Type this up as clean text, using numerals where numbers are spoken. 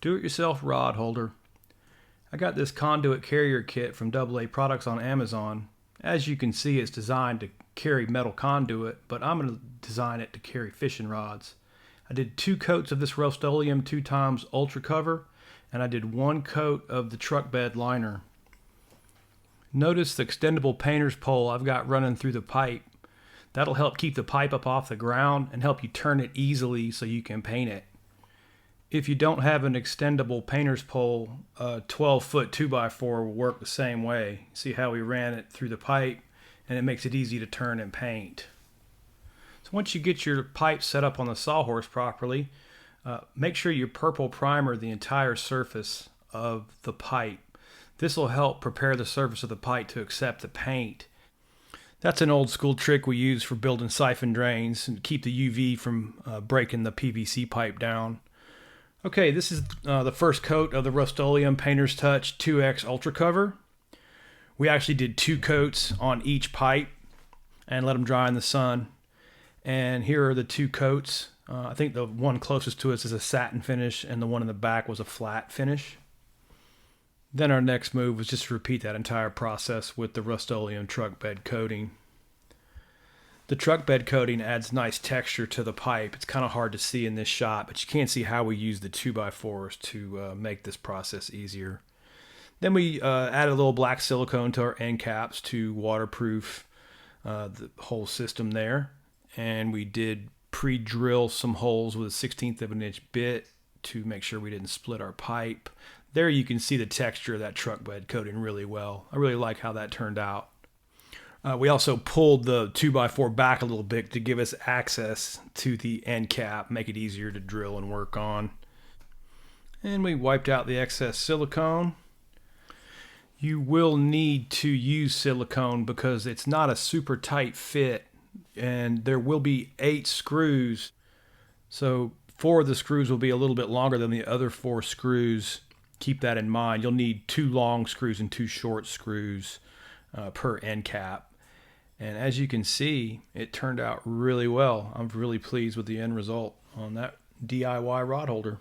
Do-it-yourself rod holder. I got this conduit carrier kit from AA Products on Amazon. As you can see, it's designed to carry metal conduit, but I'm going to design it to carry fishing rods. I did 2 coats of this Rust-Oleum 2x Ultra Cover, and I did 1 coat of the truck bed liner. Notice the extendable painter's pole I've got running through the pipe. That'll help keep the pipe up off the ground and help you turn it easily so you can paint it. If you don't have an extendable painter's pole, a 12-foot 2x4 will work the same way. See how we ran it through the pipe, and it makes it easy to turn and paint. So once you get your pipe set up on the sawhorse properly, make sure you purple primer the entire surface of the pipe. This will help prepare the surface of the pipe to accept the paint. That's an old school trick we use for building siphon drains and keep the UV from breaking the PVC pipe down. Okay, this is the first coat of the Rust-Oleum Painter's Touch 2X Ultra Cover. We actually did 2 coats on each pipe and let them dry in the sun. And here are the 2 coats. I think the one closest to us is a satin finish, and the one in the back was a flat finish. Then our next move was just to repeat that entire process with the Rust-Oleum truck bed coating. The truck bed coating adds nice texture to the pipe. It's kind of hard to see in this shot, but you can see how we use the 2x4s to make this process easier. Then we added a little black silicone to our end caps to waterproof the whole system there. And we did pre-drill some holes with a 1/16 of an inch bit to make sure we didn't split our pipe. There you can see the texture of that truck bed coating really well. I really like how that turned out. We also pulled the 2x4 back a little bit to give us access to the end cap, make it easier to drill and work on. And we wiped out the excess silicone. You will need to use silicone because it's not a super tight fit, and there will be 8 screws. So 4 of the screws will be a little bit longer than the other 4 screws. Keep that in mind. You'll need 2 long screws and 2 short screws per end cap. And as you can see, it turned out really well. I'm really pleased with the end result on that DIY rod holder.